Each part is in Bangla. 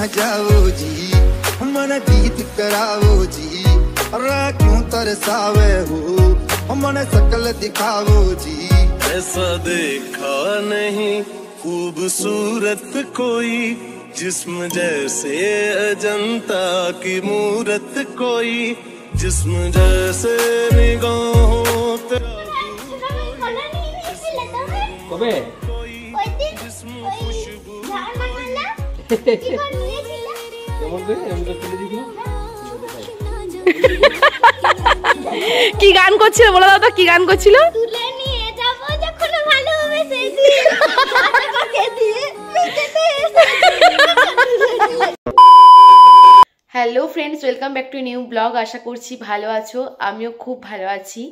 जाओ जी, मन गीत कराओ जी, क्यों तरसावे हो, मन शकल दिखाओ जी। ऐसा देखा नहीं खूबसूरत कोई, जिस्म जैसे अजंता की मूरत कोई, जिस्म जैसे निगाहों तेरा কবে কি গান করছিল বলো দাও তো, কি গান করছিল? Hello friends, welcome back to new vlog. আশা করছি ভালো আছো, আমিও খুব ভালো আছি।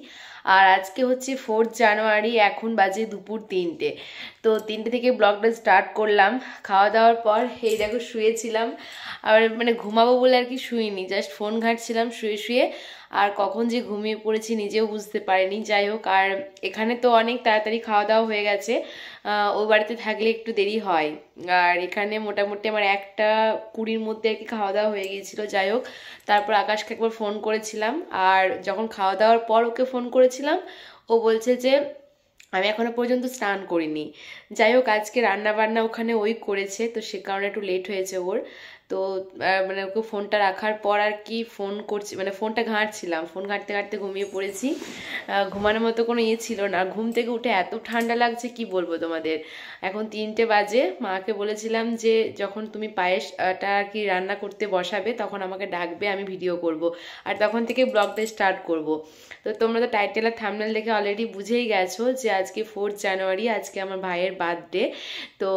আর আজকে হচ্ছে 4 জানুয়ারি, এখন বাজে দুপুর 3টে। তো 3টে থেকে ব্লগটা স্টার্ট করলাম। খাওয়া দাওয়ার পর এই দেখো শুয়েছিলাম, আর মানে ঘুমাবো বলে আর কি শুইনি, জাস্ট ফোন ঘাঁটছিলাম শুয়ে শুয়ে। আর কখন যে ঘুমিয়ে পড়েছি নিজেও বুঝতে পারিনি। যাই হোক, আর এখানে তো অনেক তাড়াতাড়ি খাওয়া দাওয়া হয়ে গেছে, ওই বাড়িতে থাকলে একটু দেরি হয়। আর এখানে মোটামুটি আমার 1:20-র মধ্যে আর কি খাওয়া দাওয়া হয়ে গিয়েছিলো। যাই হোক, তারপর আকাশকে একবার ফোন করেছিলাম, আর যখন খাওয়া দাওয়ার পর ওকে ফোন করেছিলাম, ও বলছে যে আমি এখনো পর্যন্ত স্নান করিনি। যাই হোক, আজকে রান্না বান্না ওখানে ওই করেছে, তো সে কারণে একটু লেট হয়েছে ওর। তো মানে ওকে ফোনটা রাখার পর আর কি ফোন করছি, মানে ফোনটা ঘাঁটছিলাম, ফোন ঘাঁটতে ঘাঁটতে ঘুমিয়ে পড়েছি। ঘুমানোর মতো কোনো ইয়ে ছিল না। ঘুম থেকে উঠে এত ঠান্ডা লাগছে কি বলবো তোমাদের। এখন 3টে বাজে। মাকে বলেছিলাম যে যখন তুমি পায়েসটা আর কি রান্না করতে বসাবে তখন আমাকে ডাকবে, আমি ভিডিও করব, আর তখন থেকে ব্লগটা স্টার্ট করব। তো তোমরা তো টাইটেল আর থাম্বনেল দেখে অলরেডি বুঝেই গেছো যে আজকে 4 জানুয়ারি, আজকে আমার ভাইয়ের বার্থডে। তো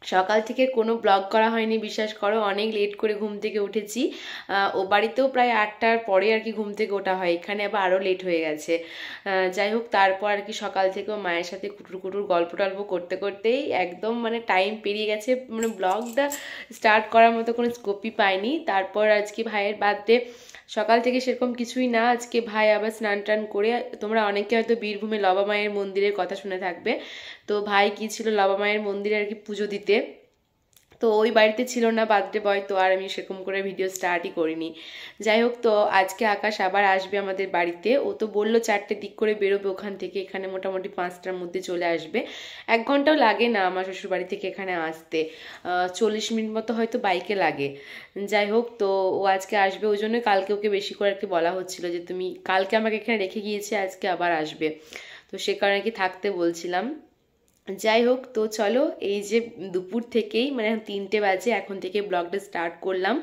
সকাল থেকে কোনো ব্লগ করা হয়নি, বিশ্বাস করো, অনেক লেট করে ঘুম থেকে উঠেছি। ও বাড়িতেও প্রায় 8টার পরে আর কি ঘুম থেকে ওঠা হয়, এখানে আবার আরও লেট হয়ে গেছে। যাই হোক, তারপর আর কি সকাল থেকেও মায়ের সাথে কুটুর কুটুর গল্প টল্প করতে করতেই একদম মানে টাইম পেরিয়ে গেছে, মানে ব্লগটা স্টার্ট করার মতো কোনো স্কোপই পাইনি। তারপর আজকে ভাইয়ের বার্থডে, সকাল থেকে সেরকম কিছুই না। আজকে ভাই আবার স্নান টান করে, তোমরা অনেকে হয়তো বীরভূমে লবা মায়ের মন্দিরের কথা শুনে থাকবে, তো ভাই গিয়েছিল লবা মায়ের মন্দিরে আর কি পুজো দিতে। তো ওই বাড়িতে ছিল না বার্থডে বয়, তো আর আমি সেরকম করে ভিডিও স্টার্টই করিনি। যাই হোক, তো আজকে আকাশ আবার আসবে আমাদের বাড়িতে। ও তো বললো 4টের দিক করে বেরোবে ওখান থেকে, এখানে মোটামুটি 5টার মধ্যে চলে আসবে। 1 ঘন্টাও লাগে না আমার শ্বশুরবাড়ি থেকে এখানে আসতে, 40 মিনিট মতো হয়তো বাইকে লাগে। যাই হোক, তো ও আজকে আসবে, ওই জন্য কালকে ওকে বেশি করে আর কি বলা হচ্ছিল যে তুমি কালকে আমাকে এখানে রেখে গিয়েছে, আজকে আবার আসবে, তো সে কারণে কি থাকতে বলছিলাম। যাই হোক, তো চলো, এই যে দুপুর থেকেই মানে 3টে বাজে, এখন থেকে ব্লগটা স্টার্ট করলাম,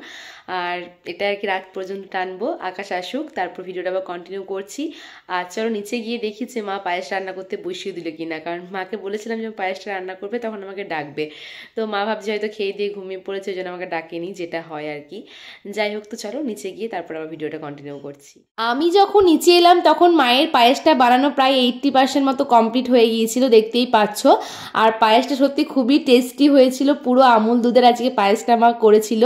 আর এটা আর কি রাত পর্যন্ত টানবো। আকাশ আসুক, তারপর ভিডিওটা আবার কন্টিনিউ করছি। আর চলো নিচে গিয়ে দেখি যে মা পায়েস রান্না করতে বসিয়ে দিল কিনা, কারণ মাকে বলেছিলাম যে পায়েসটা রান্না করবে তখন আমাকে ডাকবে। তো মা ভাবছে হয়তো খেয়ে দিয়ে ঘুমিয়ে পড়েছে, ওই জন্য আমাকে ডাকেনি, যেটা হয় আর কি। যাই হোক, তো চলো নিচে গিয়ে তারপর আবার ভিডিওটা কন্টিনিউ করছি। আমি যখন নিচে এলাম তখন মায়ের পায়েসটা বানানো প্রায় 80% মতো কমপ্লিট হয়ে গিয়েছিল, দেখতেই পাচ্ছ। আর পায়েসটা সত্যি খুবই টেস্টি হয়েছিল, পুরো আমুল দুধের আজকে পায়েসটা মা করেছিল।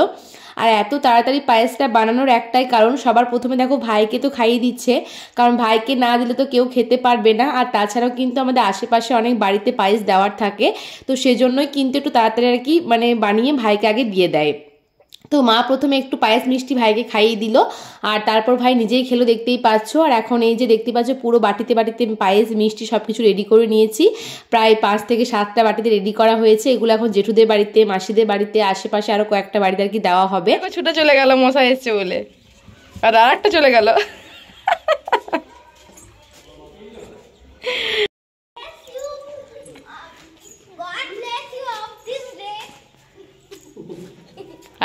আর এত তাড়াতাড়ি পায়েসটা বানানোর একটাই কারণ, সবার প্রথমে দেখো ভাইকে তো খাইয়ে দিচ্ছে, কারণ ভাইকে না দিলে তো কেউ খেতে পারবে না। আর তাছাড়াও কিন্তু আমাদের আশেপাশে অনেক বাড়িতে পায়েস দেওয়ার থাকে, তো সেজন্যই কিন্তু একটু তাড়াতাড়ি আর কি মানে বানিয়ে ভাইকে আগে দিয়ে দেয়। তো মা প্রথমে একটু পায়েস মিষ্টি ভাইকে খাইয়ে দিল, আর তারপর ভাই নিজেই খেলো, দেখতেই পাচ্ছ। আর এখন এই যে দেখতে পাচ্ছ পুরো বাটিতে বাটিতে পায়েস মিষ্টি সব কিছু রেডি করে নিয়েছি, প্রায় 5 থেকে 7টা বাটিতে রেডি করা হয়েছে। এগুলো এখন জেঠুদের বাড়িতে, মাসিদের বাড়িতে, আশেপাশে আরো কয়েকটা বাড়িতে আর কি দেওয়া হবে। ছুটে চলে গেল মশাই এসছে বলে, আর আরেকটা চলে গেল।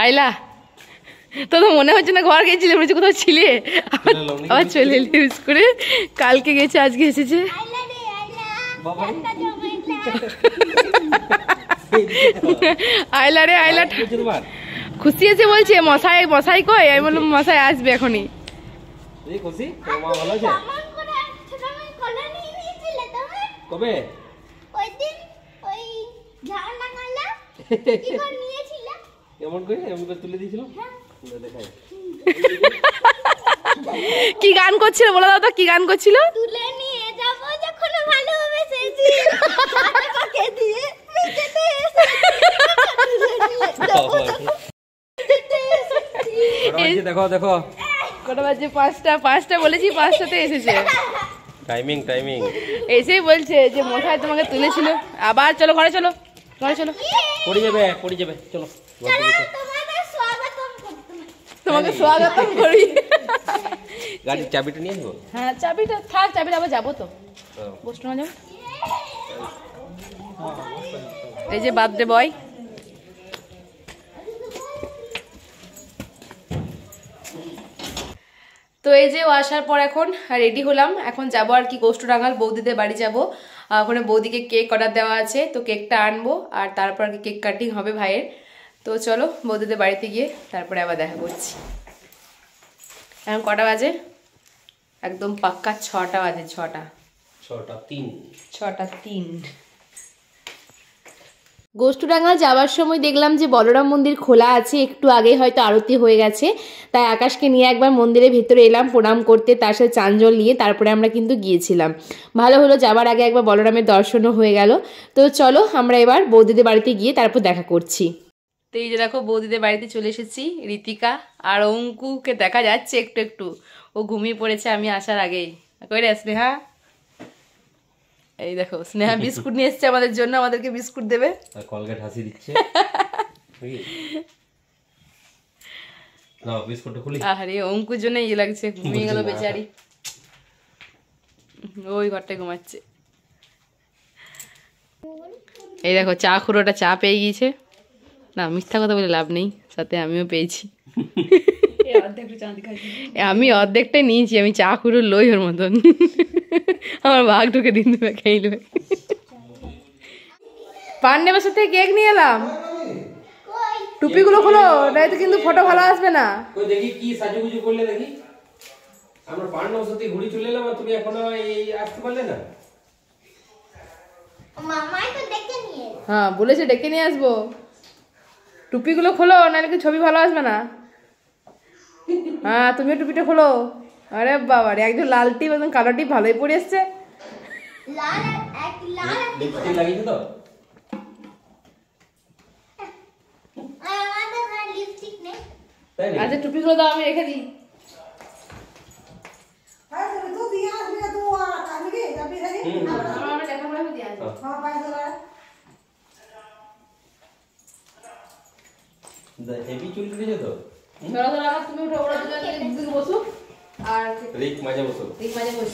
আইলা তো মনে হচ্ছে না ঘর গেছিলে, মনে হচ্ছে কোথাও ছিলে, আবার চলে এলি ইউজ করে। কালকে গেছে, আজকে এসেছে। আইলা রে আইলা, খুশি আছে বলছে। মশাই মশাই কই? আমি বললাম মশাই আসবে এখনই। কবে এমন করে তুলে দিয়েছিলাম। কি গান করছিল বলো দাও তো, কি গান করছিল? তুলে নিয়ে যাব যখন ভালোবেসেছি। বাজে দেখো দেখো কটা বাজে? 5টা বলেছি, 5টাতে এসেছে। টাইমিং টাইমিং এসেই বলছে যে মশাই তোমাকে তুলেছিল। আবার চলো ঘরে, চলো ঘরে চলো। পড়ে যাবে চলো তোমাকে স্বাগতম করি। গাড়ির চাবিটা নিয়ে আসবো। হ্যাঁ চাবিটা থাক, চাবিটা আবার যাবো তো বসতে না যাবো। এই যে বার্থডে বয়। তো এই যে ও আসার পর এখন রেডি হলাম, এখন যাবো আর কি গোষ্ঠডাঙ্গাল বৌদিদের বাড়ি যাবো। ওখানে বৌদিকে কেক অর্ডার দেওয়া আছে, তো কেকটা আনবো আর তারপর আর কি কেক কাটিং হবে ভাইয়ের। তো চলো বৌদিদের বাড়িতে গিয়ে তারপরে আবার দেখা করছি। এখন কটা বাজে? একদম পাক্কা 6টা বাজে। 6:03। গোষ্ঠডাঙ্গা যাওয়ার সময় দেখলাম যে বলরাম মন্দির খোলা আছে, একটু আগে হয়তো আরতি হয়ে গেছে, তাই আকাশকে নিয়ে একবার মন্দিরের ভেতরে এলাম প্রণাম করতে, তার সাথে চাঞ্জল নিয়ে তারপরে আমরা কিন্তু গিয়েছিলাম। ভালো হলো, যাওয়ার আগে একবার বলরামের দর্শনও হয়ে গেল। তো চলো আমরা এবার বৌদিদের বাড়িতে গিয়ে তারপর দেখা করছি। তো এই যে দেখো বৌদিদের বাড়িতে চলে এসেছি। ঋতিকা আর অঙ্কুকে দেখা যাচ্ছে একটু একটু, ও ঘুমিয়ে পড়েছে আমি আসার আগেই। কই রে স্নেহা? এই দেখো স্নেহা বিস্কুট নিয়ে এসছে আমাদের জন্য, আমাদেরকে বিস্কুট দেবে। কলগেট হাসি দিচ্ছে। নাও বিস্কুটটা খুলি। আরে অঙ্কুর জন্য ইয়ে লাগছে, ঘুমিয়ে গেল বেচারি, ওই ঘরটায় ঘুমাচ্ছে। এই দেখো চা খুঁড়োটা চা পেয়ে গিয়েছে। না মিথ্যা কথা বলে লাভ নেই, সাথে আমিও পেয়েছি। আমি অর্ধেকটাই নিয়েছি, আমি চা খুঁড়ো লই ওর মতন। আমার ভাগ ঢুকে দিন দেবে, খেয়ে পান নেবার সাথে কেক নিয়ে এলাম। টুপিগুলো খোলো, নয়তো কিন্তু ফটো ভালো আসবে না। কই দেখি কি সাজুগুজু করলে দেখি। আমরা পান্ডব সাথে ঘুরি চলে এলাম আর তুমি এখনো এই আসতে পারলে না। মামাই তো দেখে নিয়ে। হ্যাঁ বলেছে ডেকে নিয়ে আসবো। টুপিগুলো খোলো, নাহলে কি ছবি ভালো আসবে না। হ্যাঁ তুমিও টুপিটা খোলো। আরে বাবা রে, একজন লাল টিপ একদম কালো টিপ ভালোই পরে এসছে। লাল এক লাল লিপস্টিক লাগিয়েছো তো? আমাদের ঘরে লিপস্টিক নেই। তাই না? আচ্ছা টুপিগুলো দাও, আমি রেখে দিই। আমার লেখাপড়া আমি দিয়ে আসবো। হেভি চুল কেটেছো তো? ধরো ধরো আমার, তুমি উঠো, ওরা দুজন বসো আর রিক মাঝে বসো। এই মাঝে বস।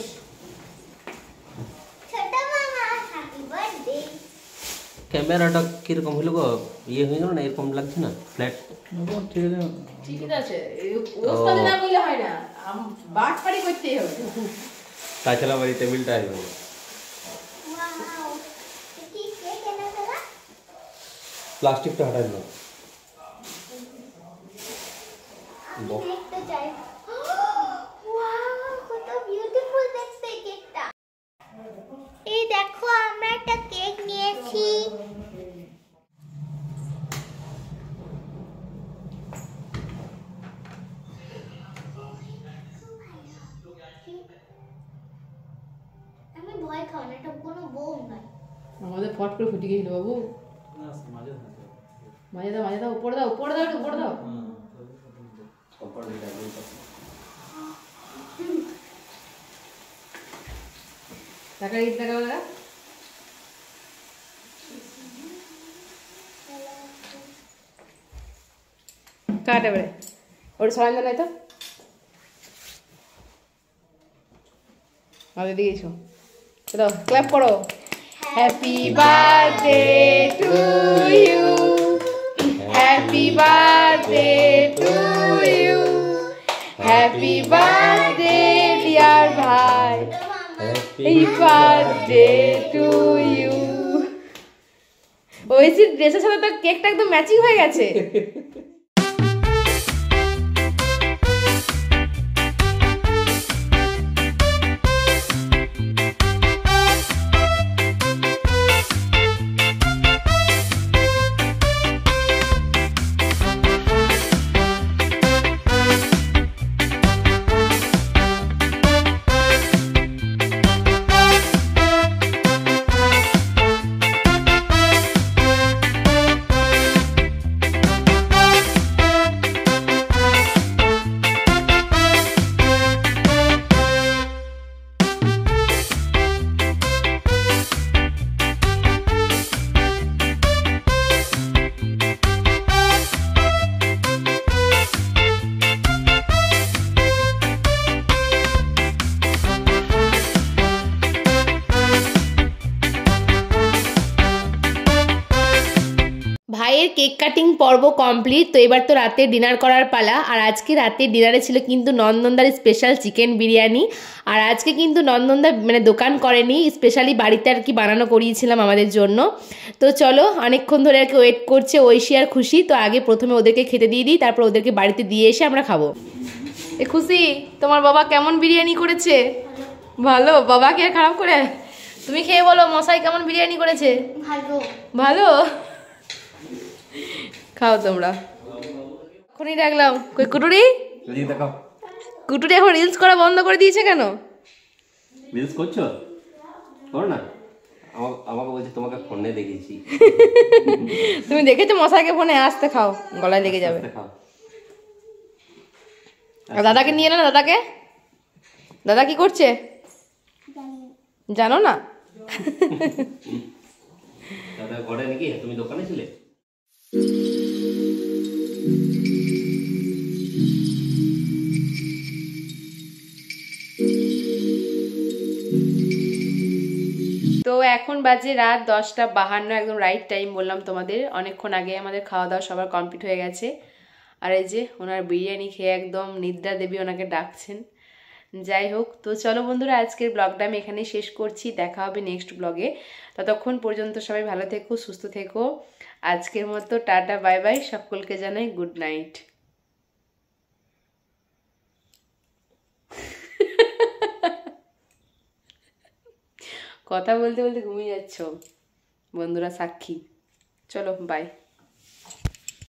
ছোট মামা হ্যাপি বার্থডে। ক্যামেরাটা কিরকম হলো গো? ইয়ে হয়ে গেল না, এরকম লাগছে না ফ্ল্যাট? ঠিক আছে, ওস্তাদ না বললে হয় না, বাট পারি করতেই হবে। তাছাড়া বাড়ি টেবিলটা আসবে। ওয়াও, কি কেক এনেছো না? প্লাস্টিকটা হটাই দাও। আমি দেখতে চাই। ওয়াও, কত বিউটিফুল দেখতে এই কেকটা। এই দেখো আমরা একটা কেক নিয়েছি। আমি ভয় খাও না, এটা কোনো বোম নয়। আমাদের ফট করে ফুটে গেছিল বাবু। মাঝে দাও উপরে দাও, উপরে দাও, উপরে দাও। টাকা দিতে টাকা লাগা। কাট এবারে, ওটা সরান নাই তো। আমাদের দিকে এসো, দাও ক্ল্যাপ করো। Happy birthday to you, happy birthday to you, happy birthday dear ভাই, হ্যাপি বার্থডে টু ইউ। ওই যে ড্রেসের সাথে তো কেকটা একদম ম্যাচিং হয়ে গেছে। কাটিং পর্ব কমপ্লিট। তো এবার তো রাতে ডিনার করার পালা। আর আজকে রাতে ডিনারে ছিল কিন্তু নন্দনদার স্পেশাল চিকেন বিরিয়ানি। আর আজকে কিন্তু নন্দনদা মানে দোকান করেনি, স্পেশালি বাড়িতে আর কি বানানো করিয়েছিলাম আমাদের জন্য। তো চলো, অনেকক্ষণ ধরে আর কি ওয়েট করছে ঐশী আর খুশি। তো আগে প্রথমে ওদেরকে খেতে দিয়ে দিই, তারপর ওদেরকে বাড়িতে দিয়ে এসে আমরা খাবো। এ খুশি, তোমার বাবা কেমন বিরিয়ানি করেছে? ভালো। বাবাকে আর খারাপ করে? তুমি খেয়ে বলো মশাই কেমন বিরিয়ানি করেছে? ভালো। ভালো। খাও তোমরা। এখনই ডাকলাম, কই কুটুরি? কুটুরি এখন রিলস করা বন্ধ করে দিয়েছে কেন? রিলস করছো? করো না। আমাকে বলছে তোমাকে ফোনে দেখেছি। তুমি দেখেছো মশাইকে ফোনে? আসতে খাও, গলায় লেগে যাবে। আর দাদাকে নিয়ে এলো না? দাদাকে, দাদা কি করছে জানো না? দাদা ঘরে নাকি? তুমি দোকানে ছিলে? তো এখন বাজে রাত 10:52, একদম রাইট টাইম বললাম তোমাদের। অনেকক্ষণ আগে আমাদের খাওয়া দাওয়া সবার কমপ্লিট হয়ে গেছে। আর এই যে ওনার বিরিয়ানি খেয়ে একদম নিদ্রা দেবী ওনাকে ডাকছেন। যাই হোক, তো চলো বন্ধুরা, আজকের ব্লগটা আমি এখানেই শেষ করছি। দেখা হবে নেক্সট ব্লগে। ততক্ষণ পর্যন্ত সবাই ভালো থেকো, সুস্থ থেকো। আজকের মতো টাটা বাই বাই, সকলকে জানাই গুড নাইট। কথা বলতে বলতে ঘুমিয়ে যাচ্ছ, বন্ধুরা সাক্ষী। চলো বাই।